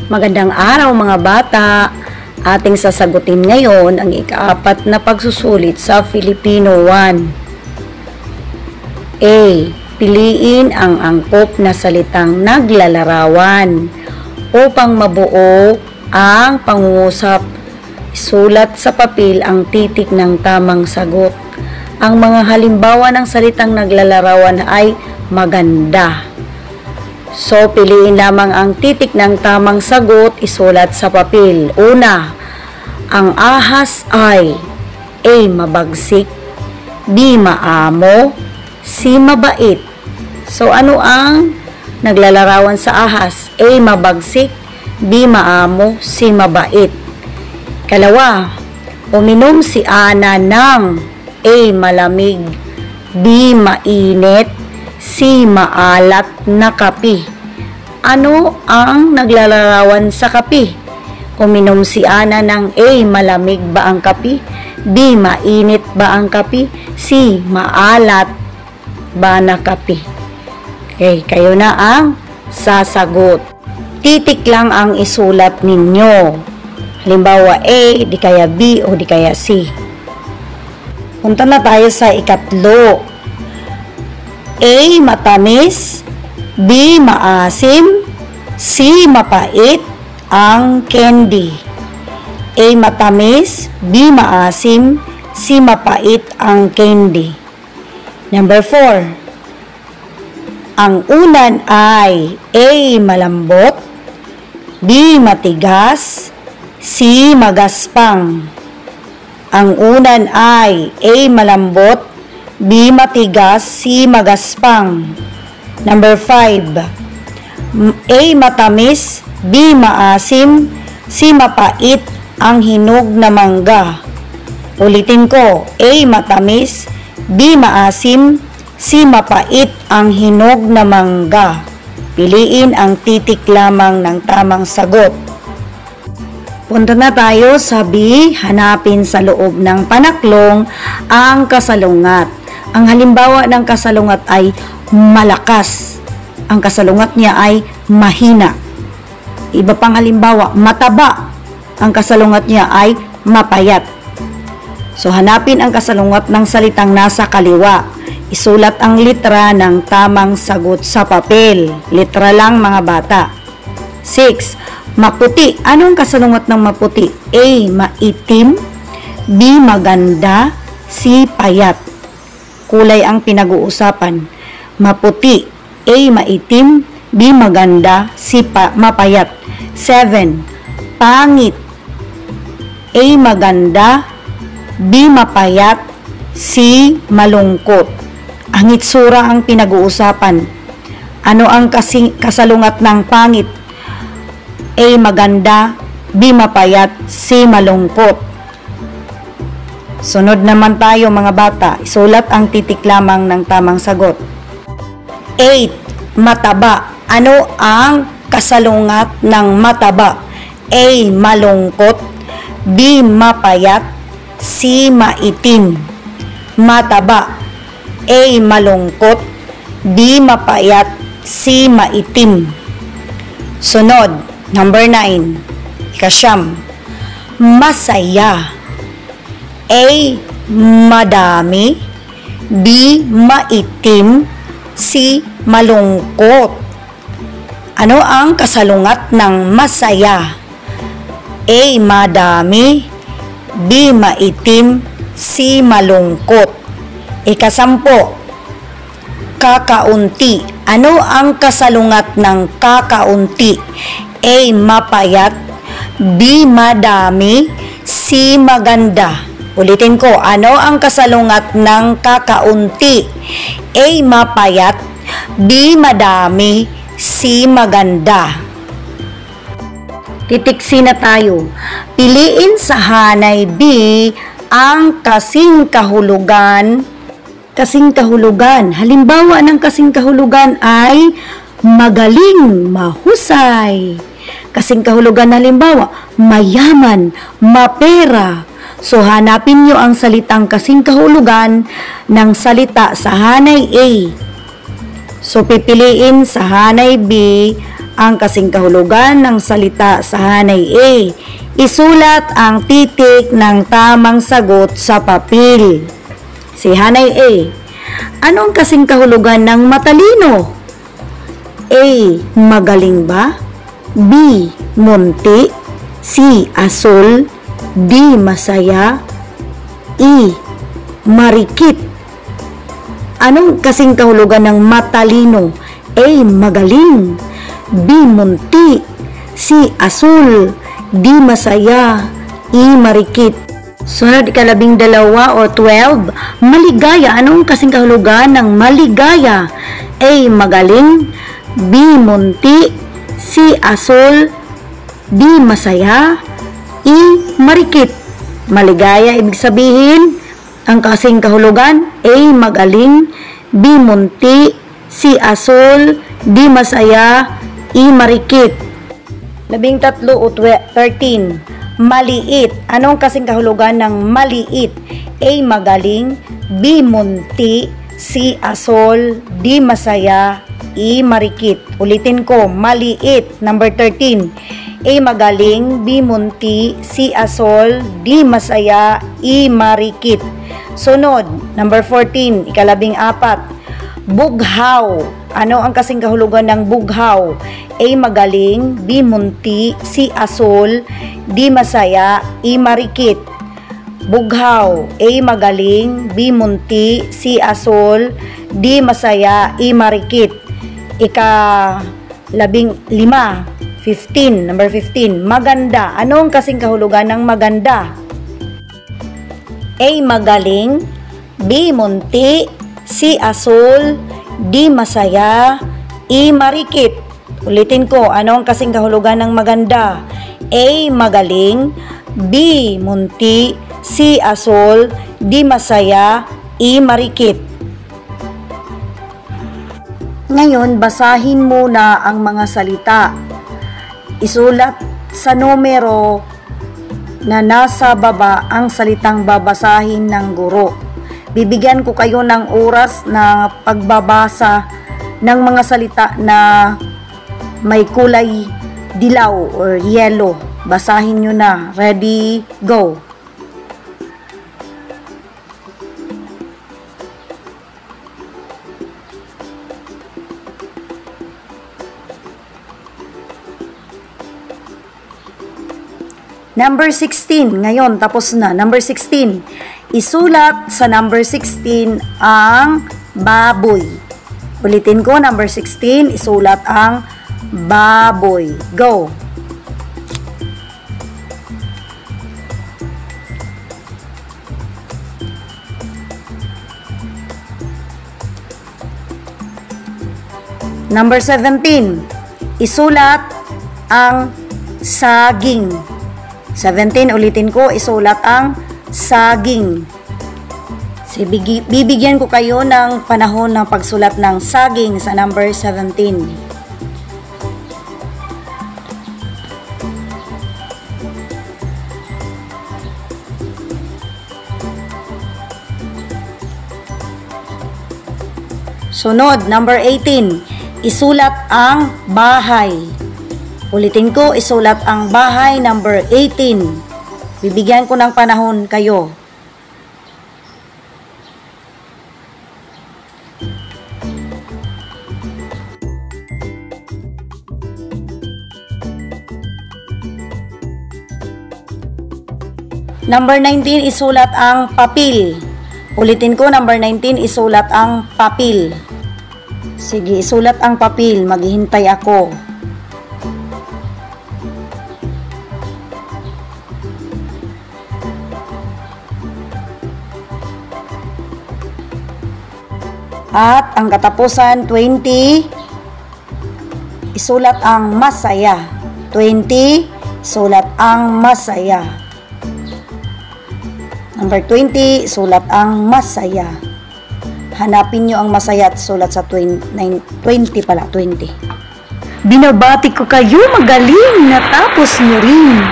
Magandang araw mga bata. Ating sasagutin ngayon ang ika-4 na pagsusulit sa Filipino 1. A. Piliin ang angkop na salitang naglalarawan. Upang mabuo ang pangungusap, isulat sa papel ang titik ng tamang sagot. Ang mga halimbawa ng salitang naglalarawan ay maganda. So, piliin lamang ang titik ng tamang sagot, isulat sa papel. Una, ang ahas ay A. Mabagsik, B. Maamo, C. Mabait. So, ano ang naglalarawan sa ahas? A. Mabagsik, B. Maamo, C. Mabait. Kalawa, uminom si Ana ng A. Malamig, B. Mainit, C. Maalat na kape. Ano ang naglalarawan sa kape? Uminom si Ana ng A. Malamig ba ang kape? B. Mainit ba ang kape? C. Maalat ba na kape? Okay, kayo na ang sasagot. Titik lang ang isulat ninyo. Halimbawa A, di kaya B, o di kaya C. Punta na tayo sa ikatlo. A. Matamis, B. Maasim, C. Mapait ang candy. A. Matamis, B. Maasim, C. Mapait ang candy. Number 4. Ang unan ay A. Malambot, B. Matigas, C. Magaspang. Ang unan ay A. Malambot, B. Matigas, C. Magaspang. Number 5. A. Matamis, B. Maasim, C. Mapait ang hinog na mangga. Ulitin ko. A. Matamis, B. Maasim, C. Mapait ang hinog na mangga. Piliin ang titik lamang ng tamang sagot. Punta na tayo sa B. Hanapin sa loob ng panaklong ang kasalungat. Ang halimbawa ng kasalungat ay malakas. Ang kasalungat niya ay mahina. Iba pang halimbawa, mataba. Ang kasalungat niya ay mapayat. So, hanapin ang kasalungat ng salitang nasa kaliwa. Isulat ang litra ng tamang sagot sa papel. Litra lang mga bata. 6. Maputi. Anong kasalungat ng maputi? A. Maitim, B. Maganda, C. Payat. Kulay ang pinag-uusapan. Maputi, A. Maitim, B. Maganda, C. Mapayat. 7. Pangit, A. Maganda, B. Mapayat, C. Malungkot. Ang itsura ang pinag-uusapan. Ano ang kasalungat ng pangit? A. Maganda, B. Mapayat, C. Malungkot. Sunod naman tayo mga bata. Isulat ang titik lamang ng tamang sagot. 8. Mataba. Ano ang kasalungat ng mataba? A. Malungkot, B. Mapayat, C. Maitim. Mataba. A. Malungkot, B. Mapayat, C. Maitim. Sunod. Number 9. Ika-9. Masaya. A. Madami, B. Maitim, C. Malungkot. Ano ang kasalungat ng masaya? A. Madami, B. Maitim, C. Malungkot. Ika-10. Kakaunti. Ano ang kasalungat ng kakaunti? A. Mapayat, B. Madami, C. Maganda. Ulitin ko, ano ang kasalungat ng kakaunti? A. Mapayat, B. Madami, C. Maganda. Titiksi na tayo. Piliin sa hanay B ang kasing kahulugan. Kasing kahulugan. Halimbawa ng kasing kahulugan ay magaling, mahusay. Kasing kahulugan halimbawa, mayaman, mapera. So, hanapin nyo ang salitang kasing kahulugan ng salita sa hanay A. So, pipiliin sa hanay B ang kasing kahulugan ng salita sa hanay A. Isulat ang titik ng tamang sagot sa papel. Si hanay A. Anong kasing kahulugan ng matalino? A. Magaling ba? B. Munti. C. Asul. D. Masaya. E. Marikit. Anong kasing kahulugan ng matalino? A. Magaling. B. Munti. C. Asul. D. Masaya. E. Marikit. Sunod, 12 o 12. Maligaya. Anong kasing kahulugan ng maligaya? A. Magaling. B. Munti. C. Asul. D. Masaya. E. Marikit. Maligaya, ibig sabihin, ang kasing kahulugan, A. Magaling, B. Munti, C. Asul, D. Masaya, E. Marikit. 13 o 13. Maliit. Anong kasing kahulugan ng maliit? A. Magaling, B. Munti, C. Asul, D. Masaya, E. Marikit. Ulitin ko, maliit. Number 13. A. Magaling, B. Munti, C. Asul, D. Masaya, E. Marikit. Sunod, number 14, 14. Bughaw. Ano ang kasing kahulugan ng bughaw? A. Magaling, B. Munti, C. Asul, D. Masaya, E. Marikit. Bughaw. A. Magaling, B. Munti, C. Asul, D. Masaya, E. Marikit. 15. Number 15. Maganda. Anong kasing kahulugan ng maganda? A. Magaling, B. Munti, C. Asul, D. Masaya, E. Marikit. Ulitin ko, anong kasing kahulugan ng maganda? A. Magaling, B. Munti, C. Asul, D. Masaya, E. Marikit. Ngayon, basahin muna ang mga salita. Isulat sa numero na nasa baba ang salitang babasahin ng guro. Bibigyan ko kayo ng oras na pagbabasa ng mga salita na may kulay dilaw or yellow. Basahin nyo na. Ready, go! Number 16, ngayon tapos na. Number 16, isulat sa number 16 ang baboy. Ulitin ko, number 16, isulat ang baboy. Go! Number 17, isulat ang saging. 17, ulitin ko, isulat ang saging. Bibigyan ko kayo ng panahon ng pagsulat ng saging sa number 17. Sunod, number 18, isulat ang bahay. Ulitin ko, isulat ang bahay, number 18. Bibigyan ko ng panahon kayo. Number 19, isulat ang papel. Ulitin ko, number 19, isulat ang papel. Sige, isulat ang papel. Maghihintay ako. At ang katapusan, 20, isulat ang masaya. 20, isulat ang masaya. Number 20, isulat ang masaya. Hanapin nyo ang masaya at sulat sa 20 pala, 20. Binabati ko kayo, magaling, natapos nyo rin.